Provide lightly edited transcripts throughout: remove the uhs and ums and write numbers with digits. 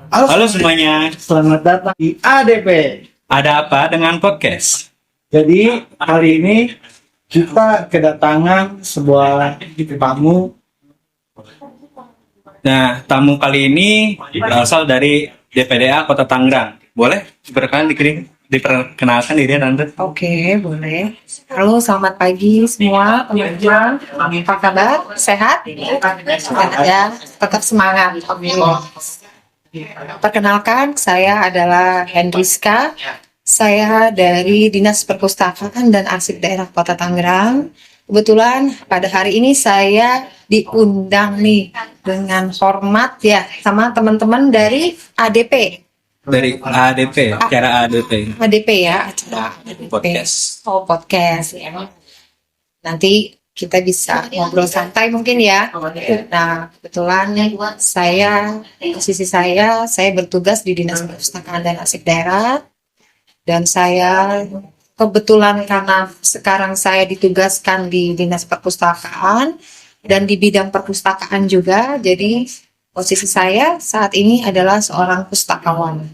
Halo semuanya, Selamat datang di ADP. ada apa dengan podcast? Jadi hari ini kita kedatangan sebuah tamu. Nah, tamu kali ini berasal dari DPDA Kota Tangerang. Boleh diperkenalkan diri Tante? Oke, boleh. Halo, selamat pagi semua teman-teman. Apa kabar? Sehat? Sehat ya, tetap semangat. Oke. Perkenalkan, saya adalah Hendriska. Saya dari Dinas Perpustakaan dan Arsip Daerah Kota Tangerang. Kebetulan pada hari ini saya diundang nih dengan hormat ya sama teman-teman dari ADP. Dari ADP, acara ADP. ADP ya, acara ADP. Podcast. Oh, podcast ya. Nanti kita bisa ngobrol santai mungkin ya. Nah, kebetulan posisi saya bertugas di Dinas Perpustakaan dan Arsip Daerah. Dan saya kebetulan karena sekarang saya ditugaskan di Dinas Perpustakaan dan di bidang perpustakaan juga, jadi posisi saya saat ini adalah seorang pustakawan.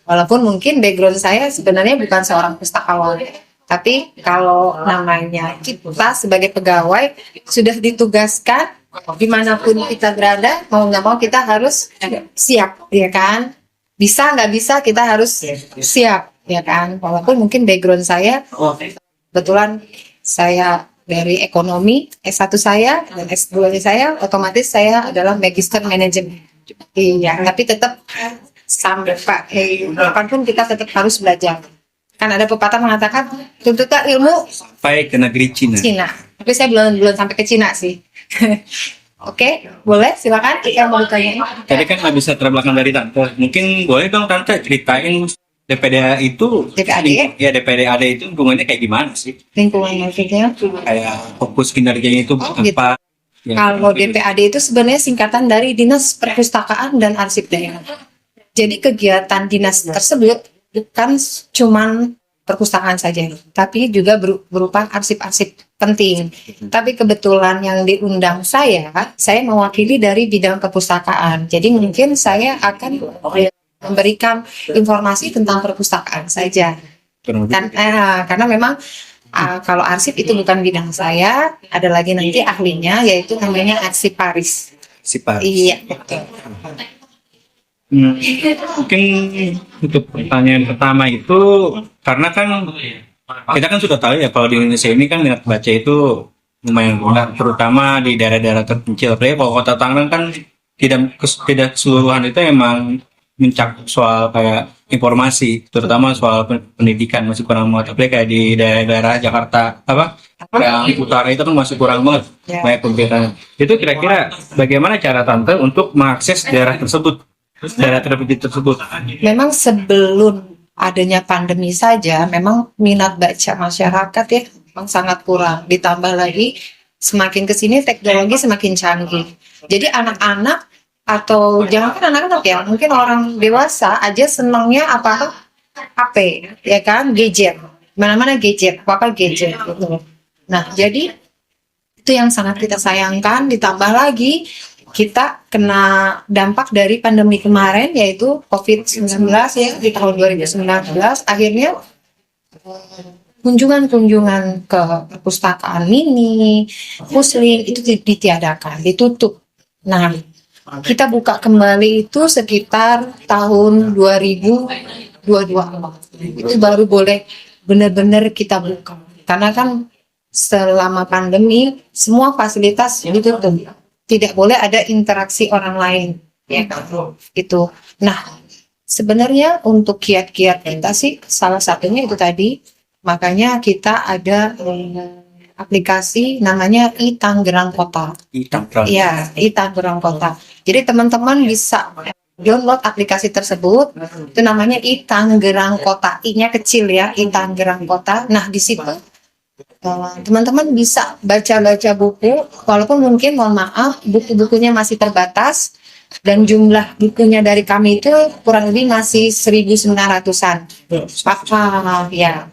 Walaupun mungkin background saya sebenarnya bukan seorang pustakawan, tapi kalau namanya kita sebagai pegawai sudah ditugaskan dimanapun kita berada, mau nggak mau kita harus siap, ya kan? Bisa nggak bisa kita harus siap, ya kan? Walaupun mungkin background saya kebetulan saya dari ekonomi, S1 saya dan S2 saya, otomatis saya adalah Magister Manajemen. Iya, tapi tetap sampai kapanpun kita tetap harus belajar. Kan ada pepatah mengatakan tuntutlah ilmu Sampai ke negeri Cina. Cina. Tapi saya belum sampai ke Cina sih. Oke, boleh silakan yang mau ditanya. Tadi kan nggak bisa terbelakang dari Tante. Mungkin boleh dong Tante ceritain DPDA itu, DPAD? ya DPDAD itu hubungannya kayak gimana sih? Lingkungan maksudnya. Kayak fokus kinerjanya itu Oh, gitu. apa? Ya. Kalau DPAD itu sebenarnya singkatan dari Dinas Perpustakaan dan Arsip Daerah. Jadi kegiatan dinas tersebut bukan cuman perpustakaan saja, tapi juga berupa arsip-arsip penting. Tapi kebetulan yang diundang saya mewakili dari bidang perpustakaan. Jadi mungkin saya akan memberikan informasi tentang perpustakaan saja. Dan, karena memang kalau arsip itu bukan bidang saya, ada lagi nanti ahlinya yaitu namanya arsiparis. Sipar. Iya, betul. Mungkin untuk pertanyaan pertama itu karena kan kita kan sudah tahu ya kalau di Indonesia ini kan minat baca itu lumayan rendah, terutama di daerah-daerah terpencil. Apalagi kalau Kota Tangerang kan tidak keseluruhan itu emang mencakup soal kayak informasi, terutama soal pendidikan masih kurang banget. Apalagi kayak di daerah-daerah Jakarta yang utara itu kan masih kurang banget banyak pemberitaan. Itu kira-kira bagaimana cara Tante untuk mengakses daerah tersebut? Daerah terpencil tersebut. Memang sebelum adanya pandemi saja, memang minat baca masyarakat ya memang sangat kurang. Ditambah lagi semakin kesini teknologi semakin canggih. Jadi anak-anak atau jangan kan anak-anak ya, mungkin orang dewasa aja senangnya apa HP, ya kan, gadget. Mana-mana gadget, apa gadget gitu. Nah, jadi itu yang sangat kita sayangkan. Ditambah lagi kita kena dampak dari pandemi kemarin yaitu COVID-19 ya di tahun 2019, akhirnya kunjungan-kunjungan ke perpustakaan mini, muslim itu ditiadakan, ditutup. Nah, kita buka kembali itu sekitar tahun 2022. Itu baru boleh benar-benar kita buka. Karena kan selama pandemi semua fasilitas ditutup. Tidak boleh ada interaksi orang lain, ya gitu. Nah, sebenarnya untuk kiat-kiat kita sih salah satunya itu tadi, makanya kita ada aplikasi namanya iTangerang Kota. Iya, iTangerang Kota. Jadi teman-teman bisa download aplikasi tersebut, itu namanya iTangerang Kota. I-nya kecil ya, iTangerang Kota. Nah, di situ teman-teman bisa baca-baca buku, walaupun mungkin mohon maaf buku-bukunya masih terbatas dan jumlah bukunya dari kami itu kurang lebih masih 1.900-an. Ya.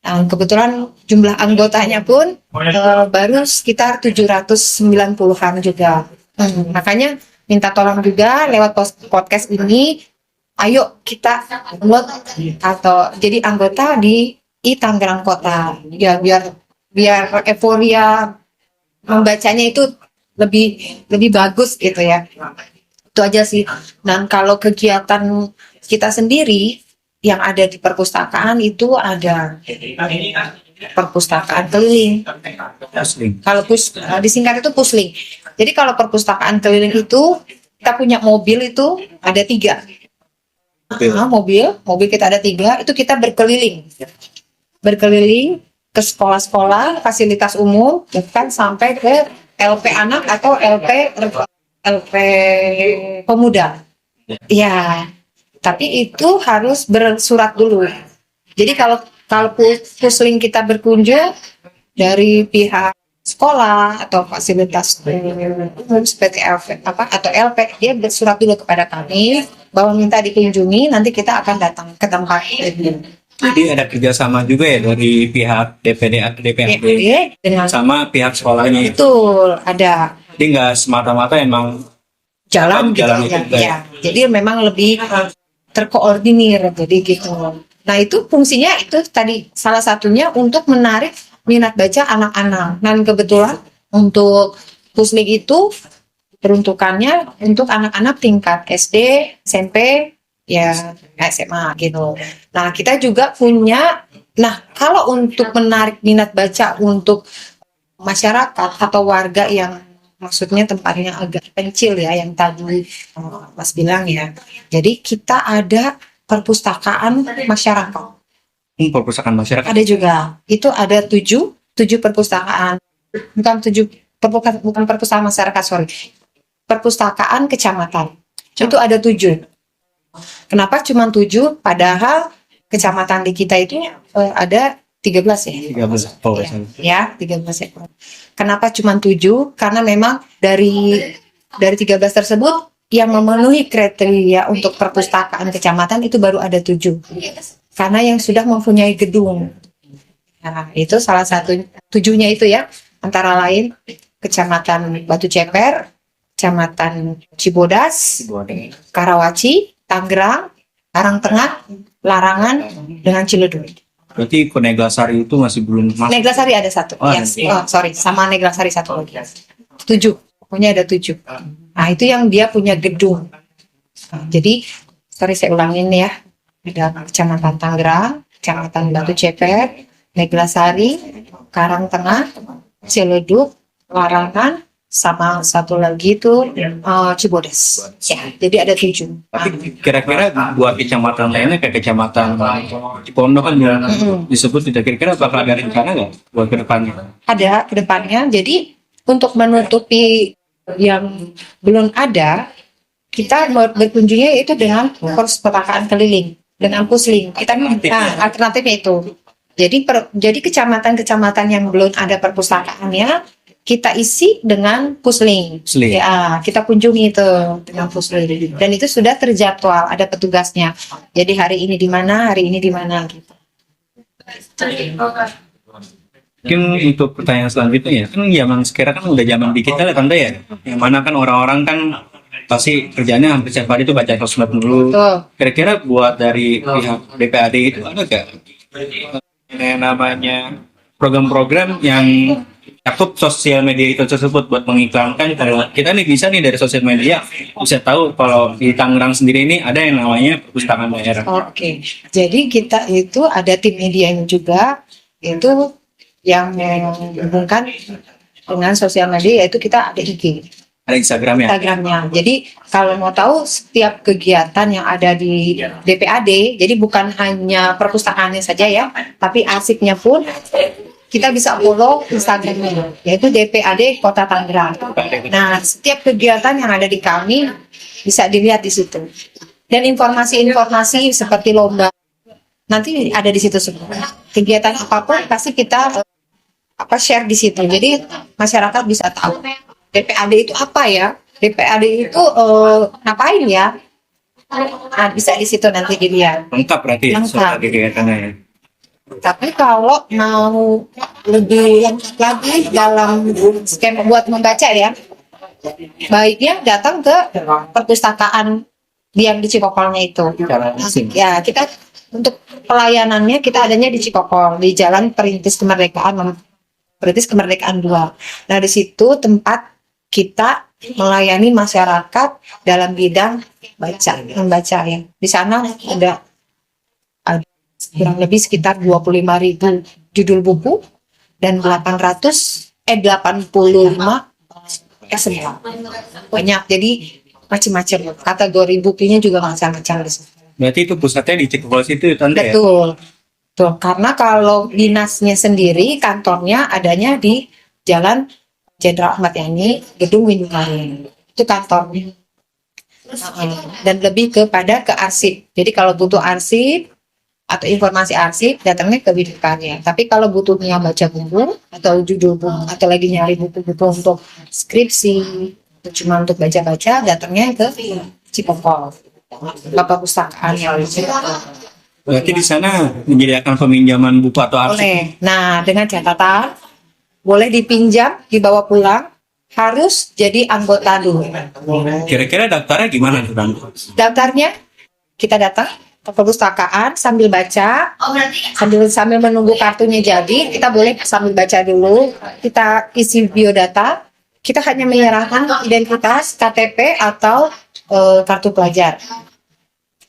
Kebetulan jumlah anggotanya pun baru sekitar 790-an juga. Makanya minta tolong juga lewat podcast ini, ayo kita download atau jadi anggota di Tangerang Kota ya, biar euforia membacanya itu lebih bagus gitu ya. Itu aja sih. Dan kalau kegiatan kita sendiri yang ada di perpustakaan itu ada perpustakaan keliling. Kalau disingkat itu pusling. Jadi kalau perpustakaan keliling itu kita punya mobil itu ada 3. Mobil kita ada 3. Itu kita berkeliling ke sekolah-sekolah, fasilitas umum, bahkan sampai ke LP anak atau LP pemuda. Ya, tapi itu harus bersurat dulu. Jadi kalau pusling kita berkunjung dari pihak sekolah atau fasilitas umum seperti LP atau LP, dia bersurat dulu kepada kami bahwa minta dikunjungi, nanti kita akan datang ke tempat itu. Jadi ada kerjasama juga ya dari pihak DPD dengan sama pihak sekolahnya. betul ada. Jadi nggak semata-mata emang jalan gitu ya. Jadi memang lebih terkoordinir jadi gitu. Nah itu fungsinya itu tadi salah satunya untuk menarik minat baca anak-anak. Dan kebetulan untuk pusling itu peruntukannya untuk anak-anak tingkat SD, SMP, ya SMA gitu. Nah kita juga punya, kalau untuk menarik minat baca untuk masyarakat atau warga yang maksudnya tempatnya agak pencil ya, yang tadi Mas bilang ya. Jadi kita ada perpustakaan masyarakat. Perpustakaan masyarakat. Ada juga. Itu ada 7 perpustakaan. Bukan perpustakaan masyarakat, sorry. Perpustakaan kecamatan. Itu ada 7. Kenapa cuma 7? Padahal kecamatan di kita itu ada 13 ya. 13. Ya, 13 ekor. Kenapa cuma 7? Karena memang dari 13 tersebut yang memenuhi kriteria untuk perpustakaan kecamatan itu baru ada 7. Karena yang sudah mempunyai gedung. Nah, itu salah satu 7-nya itu ya. Antara lain Kecamatan Batu Ceper, Kecamatan Cibodas, Karawaci, Tangerang, Karangtengah, Larangan, dengan Ciledug. Berarti Neglasari itu masih belum masuk. Neglasari ada 1. Sama Neglasari 1 lagi. 7. Pokoknya ada 7. Nah, itu yang dia punya gedung. Jadi, saya ulangin ya. Ada Kecamatan Tangerang, Kecamatan Batu Ceper, Neglasari, Karangtengah, Ciledug, Larangan, sama satu lagi itu Cibodas. Ya, jadi ada 7. Tapi kira-kira buat kecamatan lainnya kayak Kecamatan Cipondo kan disebut, tidak kira-kira bakal ada rencana nggak buat ke depannya? Ada ke depannya. Jadi untuk menutupi yang belum ada, kita berkunjungnya itu dengan perpustakaan keliling, dengan pusling. Kita alternatifnya itu. Jadi kecamatan-kecamatan yang belum ada perpustakaannya kita isi dengan pusling. Ya, kita kunjungi itu dengan pusling. Dan itu sudah terjadwal, ada petugasnya. Jadi hari ini di mana, hari ini di mana gitu. Mungkin untuk pertanyaan selanjutnya ya, kan zaman sekarang kan udah zaman digital ya Tante ya. Yang mana kan orang-orang kan pasti kerjanya hampir setiap hari itu baca sosmed dulu. Kira-kira buat dari pihak DPAD itu ada nggak namanya program-program yang cakup sosial media itu tersebut buat mengiklankan kalau kita nih bisa nih dari sosial media bisa tahu kalau di Tangerang sendiri ini ada yang namanya perpustakaan daerah. Oke. Jadi kita itu ada tim medianya juga itu yang menghubungkan dengan sosial media, yaitu kita ada IG. Ada Instagramnya. Jadi kalau mau tahu setiap kegiatan yang ada di DPAD, jadi bukan hanya perpustakaannya saja ya, tapi arsipnya pun kita bisa follow Instagramnya, yaitu DPAD Kota Tangerang. Nah, setiap kegiatan yang ada di kami bisa dilihat di situ. Dan informasi-informasi seperti lomba nanti ada di situ semua. Kegiatan apapun pasti kita share di situ. Jadi masyarakat bisa tahu DPAD itu apa ya? DPAD itu ngapain ya? Nah, bisa di situ nanti dilihat. Lengkap berarti soal kegiatannya ya. Tapi kalau mau lebih lagi dalam skema buat membaca ya, baiknya datang ke perpustakaan yang di Cikokolnya itu. Secara langsung. Ya, kita untuk pelayanannya kita adanya di Cikokol, di Jalan Perintis Kemerdekaan 2. Nah, di situ tempat kita melayani masyarakat dalam bidang membaca ya. Di sana ada kurang lebih sekitar 25.000 judul buku dan 85 semua. Banyak, jadi macam-macam. Kategori bukunya juga macam-macam. Berarti itu pusatnya di Cikokol situ ya, Tante ya? Betul. Tuh, karena kalau dinasnya sendiri, kantornya adanya di Jalan Jenderal Ahmad Yani, Gedung Windu Marin. Itu kantornya. Dan lebih kepada ke arsip. Jadi kalau butuh arsip atau informasi arsip, datangnya ke Windu Karya. Tapi kalau butuhnya baca buku atau judul buku atau lagi nyari buku-buku untuk skripsi, atau cuma untuk baca-baca, datangnya ke Cikokol. Bapak Pustakaan yang Berarti di sana menyediakan peminjaman buku atau arsip. boleh. Nah, dengan catatan boleh dipinjam, dibawa pulang, harus jadi anggota dulu. Kira-kira daftarnya gimana tuh, Tante? Daftarnya kita datang ke perpustakaan sambil baca, sambil menunggu kartunya jadi, kita boleh sambil baca dulu, kita isi biodata, kita hanya menyerahkan identitas, KTP atau kartu pelajar.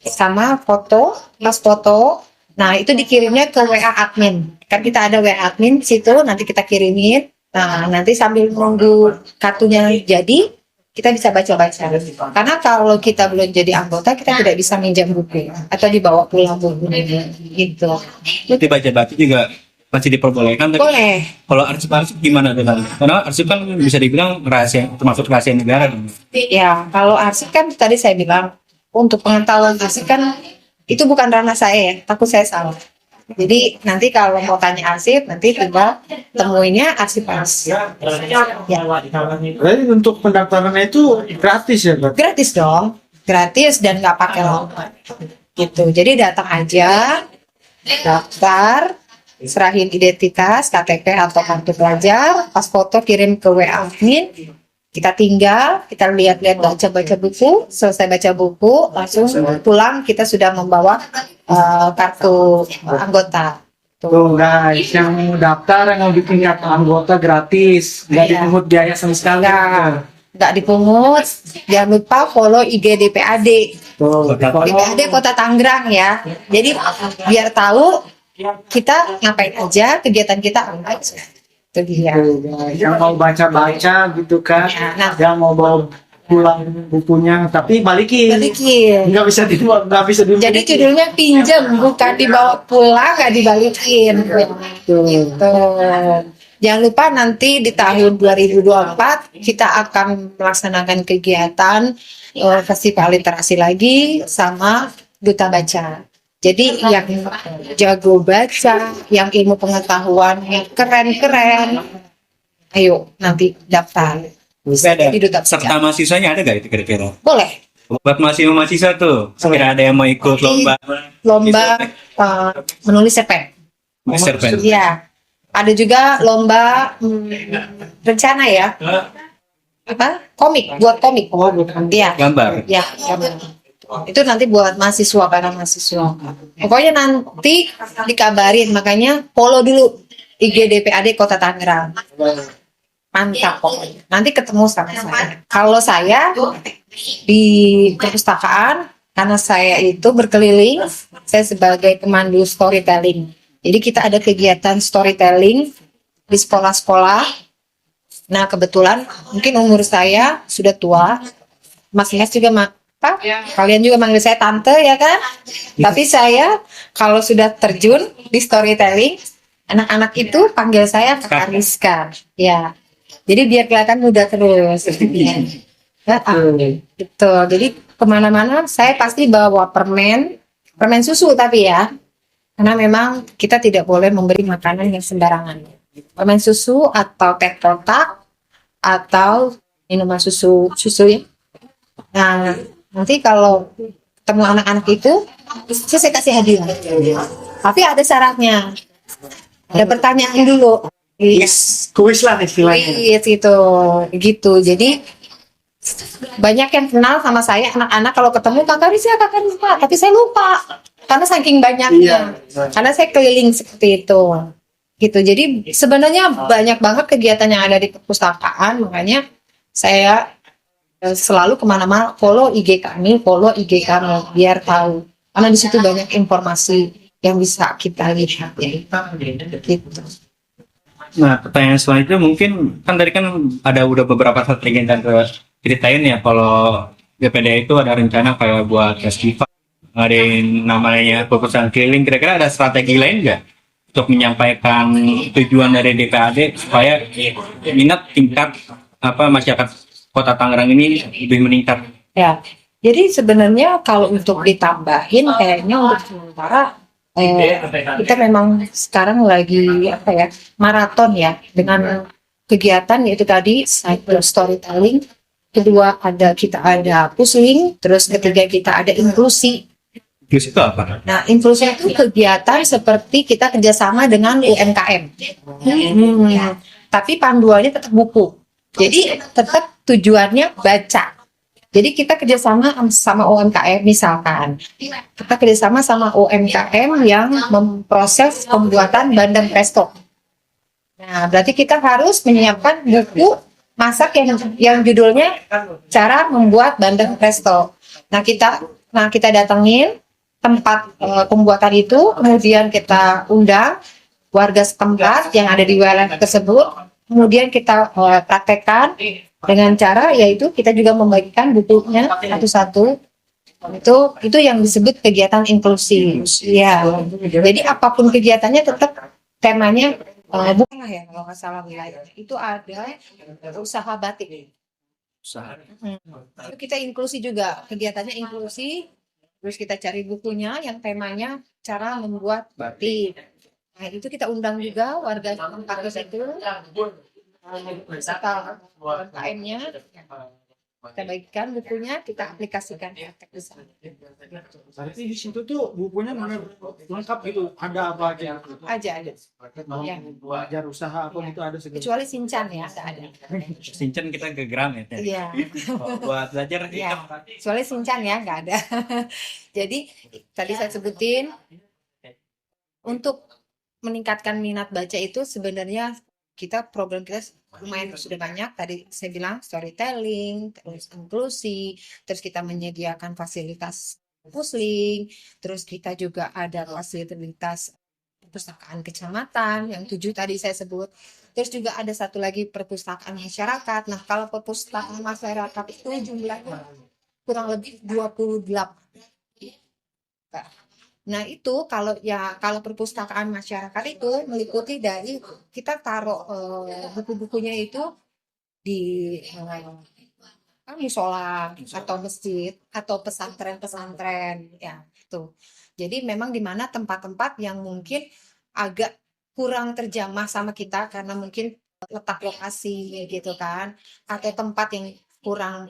Sama foto, pas foto, nah itu dikirimnya ke WA admin. Kan kita ada WA admin situ, nanti kita kirimin. Nah, nanti sambil menunggu kartunya jadi, kita bisa baca-baca. Karena kalau kita belum jadi anggota, kita tidak bisa minjam buku atau dibawa pulang bukunya gitu. Berarti baca-baca juga masih diperbolehkan. Tapi Boleh. kalau arsip-arsip gimana tuh, Tante? Karena arsip kan bisa dibilang rahasia, termasuk rahasia negara. Dong. Ya, kalau arsip kan tadi saya bilang untuk pengetahuan arsip kan itu bukan ranah saya ya, takut saya salah. Jadi nanti kalau mau tanya arsip, nanti tinggal temuinnya arsip-arsip. Ya. Jadi untuk pendaftarannya itu gratis ya, Pak? Gratis dong, gratis dan nggak pakai lama. Gitu. Jadi datang aja, daftar, serahin identitas, KTP atau kartu pelajar, pas foto kirim ke WA admin. Kita tinggal, kita lihat-lihat baca-baca buku, selesai baca buku, langsung pulang kita sudah membawa kartu anggota. Tuh guys, yang mau daftar, yang mau bikin kartu anggota gratis, nggak Iya. dipungut biaya sama sekali. Nggak dipungut, jangan lupa follow IG DPAD. Tuh, DPAD Kota Tangerang ya. Jadi biar tahu kita ngapain aja, kegiatan kita apa aja. Itu dia. Tuh, guys, yang mau baca-baca gitu kan, Ya, nah. yang mau bawa pulang bukunya, tapi balikin. Balikin. Nggak bisa nggak bisa Jadi judulnya pinjam, bukan dibawa pulang, nggak dibalikin. Gitu. Jangan lupa nanti di tahun 2024 kita akan melaksanakan kegiatan festival literasi lagi sama duta baca. Jadi yang jago baca, yang ilmu pengetahuan yang keren-keren, ayo nanti daftar. Ada Di duta serta baca. mahasiswanya ada gak itu kira-kira? Boleh. Buat mahasiswa tuh, sekira ada yang mau ikut lomba Menulis cerpen. cerpen. Iya. Ada juga lomba rencana ya. Apa? Komik, buat komik. Oh, bukan. Iya. Gambar. Ya, itu nanti buat mahasiswa, para mahasiswa. Pokoknya nanti dikabarin, makanya follow dulu IG DPAD Kota Tangerang. Mantap pokoknya. Nanti ketemu sama saya. Kalau saya di perpustakaan, karena saya itu berkeliling, saya sebagai pemandu storytelling. Jadi kita ada kegiatan storytelling di sekolah-sekolah. Nah kebetulan mungkin umur saya sudah tua, Mas Ines juga kalian juga manggil saya tante ya kan? Tapi saya kalau sudah terjun di storytelling, anak-anak itu panggil saya Kak Rizka. Ya, jadi biar kelihatan muda terus. Ya, betul. Jadi kemana-mana saya pasti bawa permen susu tapi ya, karena memang kita tidak boleh memberi makanan yang sembarangan. Permen susu atau teh kotak atau minuman susu ya. Nah, nanti kalau ketemu anak-anak itu, saya kasih hadiah. Tapi ada syaratnya. Ada pertanyaan dulu. Kuis lah istilahnya. Kuis gitu. Jadi Banyak yang kenal sama saya, anak-anak kalau ketemu kakak Rizka, tapi saya lupa karena saking banyaknya. Karena saya keliling seperti itu. Gitu. Jadi sebenarnya banyak banget kegiatan yang ada di perpustakaan, makanya saya selalu kemana-mana follow IG kami, biar tahu. Karena di situ banyak informasi yang bisa kita lihat ya. Gitu. Nah, pertanyaan selanjutnya mungkin kan tadi kan ada udah beberapa strategi yang tante ceritain ya kalau GPDA itu ada rencana kayak buat festival, ngadain namanya perpustakaan keliling. Kira-kira ada strategi lain nggak untuk menyampaikan tujuan dari DPAD supaya minat tingkat masyarakat Kota Tangerang ini lebih meningkat? Ya. Jadi sebenarnya kalau untuk ditambahin kayaknya untuk sementara kita memang sekarang lagi maraton ya dengan kegiatan yaitu tadi cyber storytelling, kedua kita ada puzzling, terus ketiga kita ada inklusi. Terus itu apa? Nah, inklusi itu kegiatan seperti kita kerjasama dengan UMKM. Tapi panduannya tetap buku. Jadi tetap tujuannya baca. Jadi kita kerjasama sama UMKM misalkan. Kita kerjasama sama UMKM yang memproses pembuatan bandeng pesto. Nah, berarti kita harus menyiapkan buku masak yang judulnya cara membuat bandeng pesto. Nah, kita datengin tempat pembuatan itu, kemudian kita undang warga setempat yang ada di wilayah tersebut, kemudian kita praktekkan dengan cara yaitu kita juga membagikan bukunya satu-satu. Itu yang disebut kegiatan inklusi. Ya. Jadi apapun kegiatannya tetap temanya bukan lah ya kalau nggak salah wilayah. Itu ada usaha batik. Itu kita inklusi juga, kegiatannya inklusi. Terus kita cari bukunya yang temanya cara membuat batik. Nah, itu kita undang juga warga setempat itu. Serta UMKM-nya, kita bagikan bukunya, kita aplikasikan praktek di sana. Berarti di situ tuh bukunya benar lengkap gitu, ada apa aja? Ada. Ya. Belajar usaha apa gitu ada segala. Kecuali Sinchan ya, nggak ada. Sinchan kita ke gram ya. Iya. Buat belajar Ya. Kecuali Sinchan ya, nggak ada. Jadi tadi saya sebutin untuk meningkatkan minat baca itu sebenarnya program kita lumayan sudah banyak. Tadi saya bilang storytelling, terus inklusi, terus kita menyediakan fasilitas puzzling, terus kita juga ada fasilitas perpustakaan kecamatan yang 7 tadi saya sebut. Terus juga ada satu lagi perpustakaan masyarakat. Nah, kalau perpustakaan masyarakat itu jumlahnya kurang lebih 28. Nah, itu kalau perpustakaan masyarakat itu meliputi dari kita taruh buku-bukunya itu di musola atau masjid atau pesantren-pesantren ya itu. Jadi memang di mana tempat-tempat yang mungkin agak kurang terjamah sama kita karena mungkin letak lokasi gitu kan, atau tempat yang kurang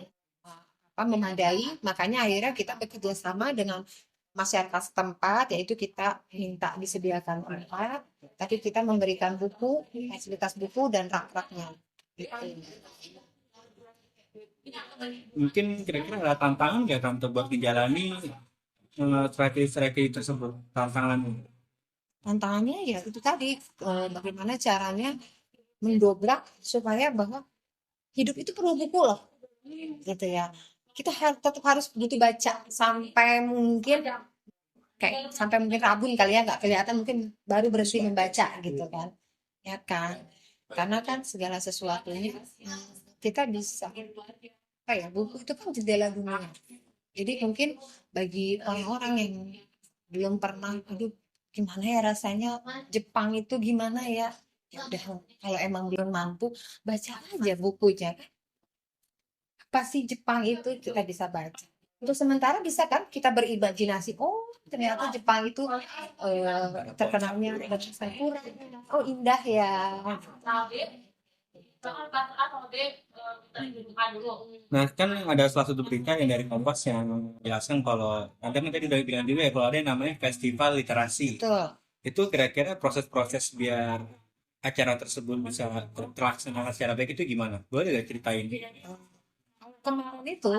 memadai, makanya akhirnya kita bekerja sama dengan masyarakat setempat, yaitu kita minta disediakan tempat, tapi kita memberikan buku, fasilitas buku dan rak-raknya. Mungkin kira-kira ada tantangan nggak untuk buat dijalani strategi-strategi tersebut, Tantangannya ya itu tadi, bagaimana caranya mendobrak supaya bahwa hidup itu perlu buku loh, gitu ya. Kita tetap harus begitu baca sampai mungkin rabun kali ya, nggak kelihatan, mungkin baru berhenti membaca gitu kan, ya kan, karena kan segala sesuatunya kita bisa buku itu kan jendela dunia. Jadi mungkin bagi orang-orang yang belum pernah, gimana ya rasanya Jepang itu gimana ya, udah kalau emang belum mampu baca aja bukunya. Apa sih Jepang itu, kita bisa baca. Untuk sementara bisa kan kita berimajinasi, oh ternyata Jepang itu terkenalnya dengan sakura, oh indah ya. Nah, kan ada salah satu berita yang dari Kompas yang menjelaskan kalau Anda tadi udah bilang juga ya kalau ada yang namanya festival literasi. Betul. Itu kira-kira proses-proses biar acara tersebut bisa terlaksana secara baik itu gimana? Boleh nggak ceritain? kemarin itu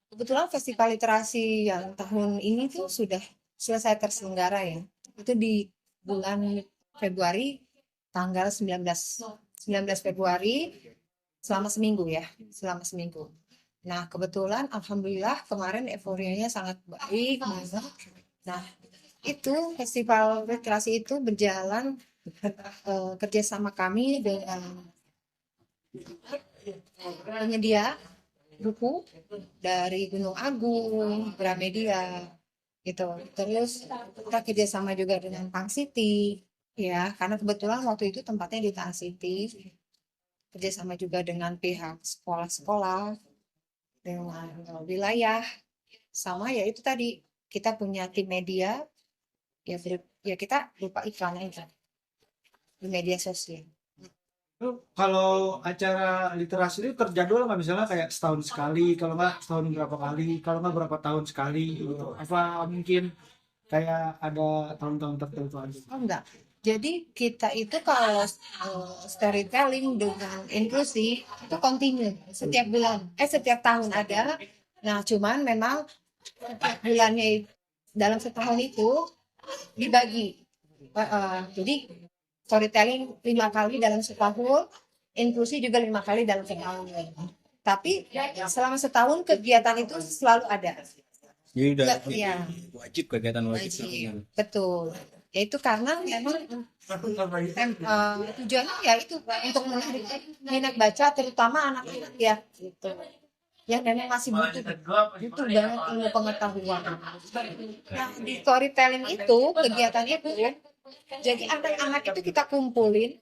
kebetulan festival literasi yang tahun ini tuh sudah selesai terselenggara ya. Itu di bulan Februari tanggal 19 Februari selama seminggu ya, selama seminggu. Nah, kebetulan alhamdulillah kemarin euforianya sangat baik banget. Nah, itu festival literasi itu berjalan kerjasama kami dengan penyedia buku dari Gunung Agung, Gramedia, gitu. Terus kita kerjasama juga dengan Tang City, ya, karena kebetulan waktu itu tempatnya di Tang City. Kerjasama juga dengan pihak sekolah-sekolah, dengan wilayah, sama ya itu tadi kita punya tim media, ya kita lupa iklan aja di media sosial. Kalau acara literasi itu terjadwal nggak, misalnya kayak setahun sekali, kalau nggak setahun berapa kali, kalau nggak berapa tahun sekali gitu. Apa mungkin kayak ada tahun-tahun tertentu aja? Oh enggak. Jadi kita itu kalau storytelling dengan inklusi itu continue setiap bulan, setiap tahun ada. Nah, cuman memang setiap bulannya dalam setahun itu dibagi. Jadi storytelling 5 kali dalam setahun, inklusi juga 5 kali dalam setahun. Tapi selama setahun kegiatan itu selalu ada. Jadi udah Iya. wajib kegiatan wajib. Wajib. Betul. Yaitu karena memang tujuannya ya itu untuk menarik minat baca terutama anak-anak ya gitu. Yang memang masih butuh banget ilmu pengetahuan. Nah, di storytelling itu kegiatan itu jadi anak-anak itu kita kumpulin,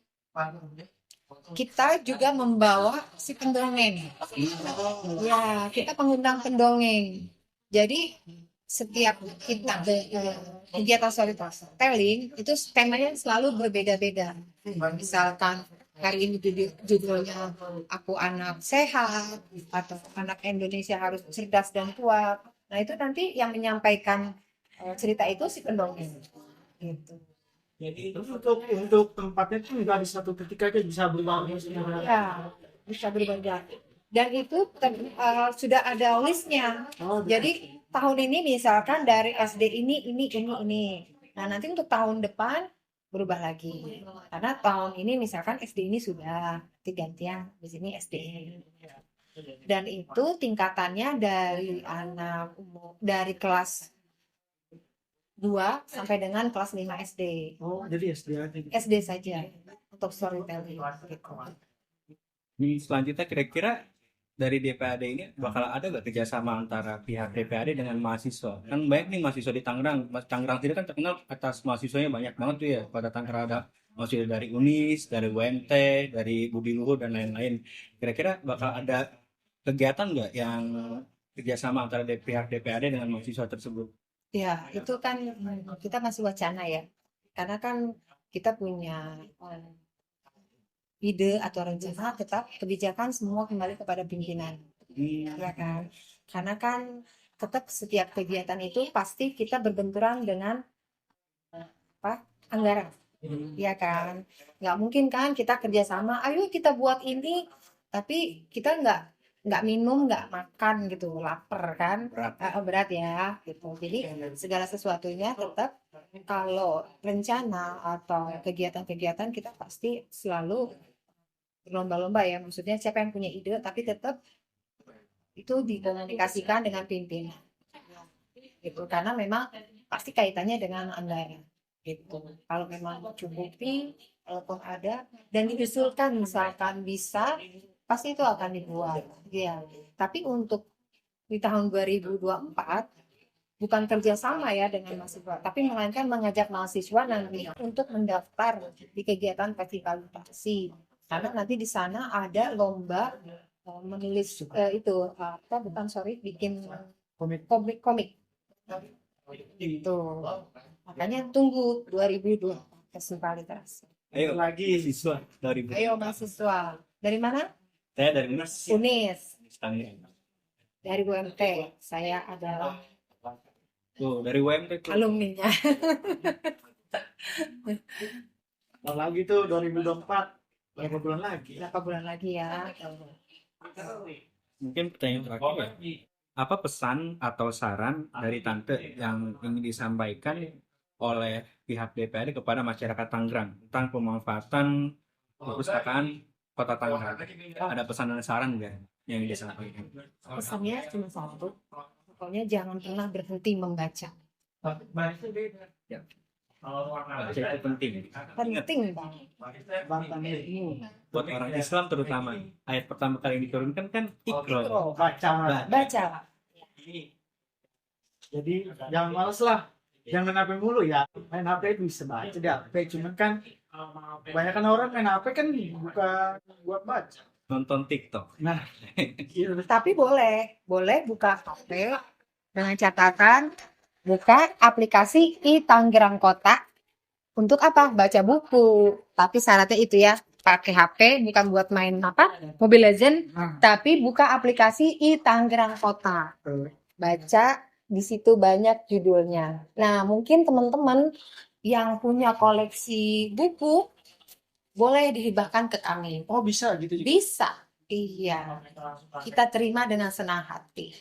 kita juga membawa si pendongeng. Ya, kita mengundang pendongeng. Jadi setiap kita kegiatan storytelling itu temanya selalu berbeda-beda. Misalkan hari ini judulnya Aku Anak Sehat atau Anak Indonesia Harus Cerdas dan Kuat. Nah, itu nanti yang menyampaikan cerita itu si pendongeng. Gitu. Jadi itu untuk tempatnya tuh nggak di satu titik aja, bisa berubah. Ya, bisa berubah. Dan itu sudah ada listnya. Jadi tahun ini misalkan dari SD ini. Nah, nanti untuk tahun depan berubah lagi. Karena tahun ini misalkan SD ini sudah gantian di sini SD ini. Dan itu tingkatannya dari anak umum dari kelas 2 sampai dengan kelas 5 SD. Oh, jadi SD aja gitu. SD saja untuk storytelling gitu. Ini selanjutnya kira-kira dari DPAD ini bakal ada nggak kerjasama antara pihak DPAD dengan mahasiswa? Kan banyak nih mahasiswa di Tangerang. Tangerang sendiri kan terkenal atas mahasiswanya banyak banget tuh ya. Pada Tangerang ada mahasiswa dari UNIS, dari UMT, dari Budi Luhur dan lain-lain. Kira-kira bakal ada kegiatan nggak yang kerjasama antara pihak DPAD dengan mahasiswa tersebut? Ya, itu kan kita masih wacana ya. Karena kan kita punya ide atau rencana tetap kebijakan semua kembali kepada pimpinan. Ya kan? Karena kan tetap setiap kegiatan itu pasti kita berbenturan dengan anggaran. Ya kan? Nggak mungkin kan kita kerjasama, ayo kita buat ini, tapi kita nggak minum, nggak makan gitu, lapar kan, berat ya gitu. Jadi segala sesuatunya tetap kalau rencana atau kegiatan-kegiatan kita pasti selalu berlomba-lomba ya, maksudnya siapa yang punya ide tapi tetap itu dikomunikasikan dengan pimpinan gitu, karena memang pasti kaitannya dengan anggaran gitu. Kalau memang cukupi, kalaupun ada dan diusulkan misalkan bisa, pasti itu akan dibuat ya. Tapi untuk di tahun 2024 bukan kerjasama ya dengan mahasiswa, tapi melainkan mengajak mahasiswa nanti untuk mendaftar di kegiatan festival literasi, karena nanti di sana ada lomba menulis bikin komik itu. Makanya tunggu 2024 festival literasi. Ayo lagi siswa dari Ayo mahasiswa dari mana? saya dari UNIS. UNIS. Tangerang. Dari UMT. Saya adalah Dari UMT tuh. alumninya. Kalau lagi tuh 2024 berapa bulan lagi? Berapa bulan lagi ya? Mungkin pertanyaan terakhir ya. Apa pesan atau saran dari Tante yang ingin disampaikan oleh pihak DPRD kepada masyarakat Tangerang tentang pemanfaatan perpustakaan Kota Tangerang? Ada pesan dan saran nggak yang disampaikan? Pesannya cuma satu, pokoknya jangan pernah berhenti membaca. Ya. Baca itu penting. Penting banget. Batang ilmu. Buat orang Islam terutama. Ayat pertama kali yang diturunkan kan Iqra. Baca. Baca. Jadi jangan males lah. Jangan main HP mulu ya. Main HP bisa baca di HP. Cuman kan kebanyakan orang main HP kan bukan buat baca. Nonton TikTok. Nah, Tapi boleh buka HP dengan catatan buka aplikasi Tangerang Kota untuk apa? Baca buku. Tapi syaratnya itu ya, pakai HP bukan buat main Mobile Legend, tapi buka aplikasi Tangerang Kota. Baca di situ banyak judulnya. Nah, mungkin teman-teman yang punya koleksi buku boleh dihibahkan ke kami. oh bisa gitu juga. Bisa. Iya. Kita terima dengan senang hati.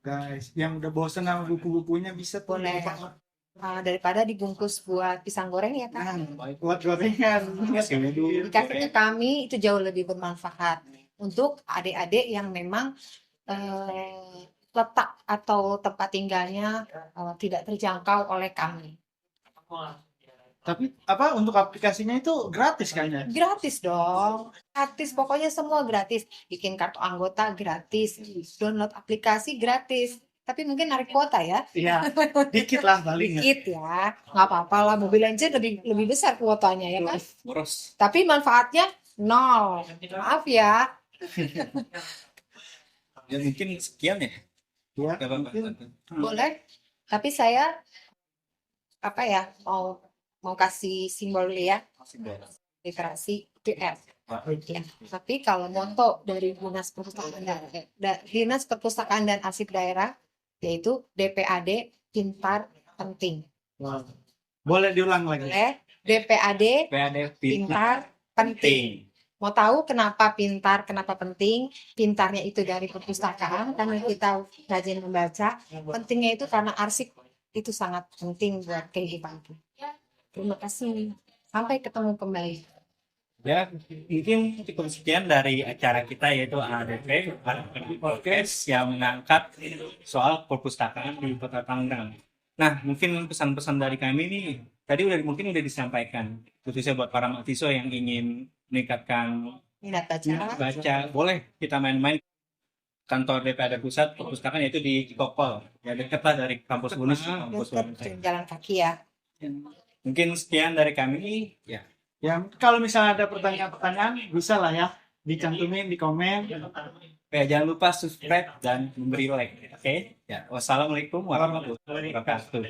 Guys, yang udah bosan sama buku-bukunya bisa tuh. Boleh. Daripada dibungkus buat pisang goreng ya kan. Buat gorengan. Dikasih ke kami itu jauh lebih bermanfaat untuk adik-adik yang memang letak atau tempat tinggalnya tidak terjangkau oleh kami. Tapi untuk aplikasinya itu gratis kayaknya. Gratis dong. Gratis, pokoknya semua gratis. Bikin kartu anggota gratis. Download aplikasi gratis. Tapi mungkin narik kuota ya. Iya, dikit lah paling. Dikit ya. Nggak apa-apa lah. Mobile Legends lebih besar kuotanya ya kan. Boros. Tapi manfaatnya nol. Maaf ya. Ya mungkin sekian ya. Ya, Gak apa-apa. mungkin. Boleh. Tapi saya mau kasih simbol dulu ya. Literasi PR. Ya. Tapi kalau moto dari Dinas Perpustakaan dan Arsip Daerah yaitu DPAD pintar penting. Wow. Boleh diulang lagi. Boleh. DPAD PAD pintar penting. Mau tahu kenapa pintar, kenapa penting? Pintarnya itu dari perpustakaan karena kita rajin membaca. Pentingnya itu karena arsip itu sangat penting buat kehidupan kita. Terima kasih. Sampai ketemu kembali. Ya, mungkin cukup sekian dari acara kita yaitu ADP Podcast yang mengangkat soal perpustakaan di Kota Tangerang. Nah, mungkin pesan-pesan dari kami ini tadi mungkin udah disampaikan, khususnya buat para mahasiswa yang ingin meningkatkan Minat minat baca. baca. Boleh kita main-main kantor DPRD Pusat perpustakaan yaitu di Cikokol. Ya dekat lah dari kampus Unus. Dekat jalan kaki ya. Mungkin sekian dari kami. Ya. Ya, kalau misalnya ada pertanyaan-pertanyaan, bisa lah ya dicantumin di komen. Oke, jangan lupa subscribe dan memberi like. Oke? Ya, wassalamualaikum warahmatullahi wabarakatuh.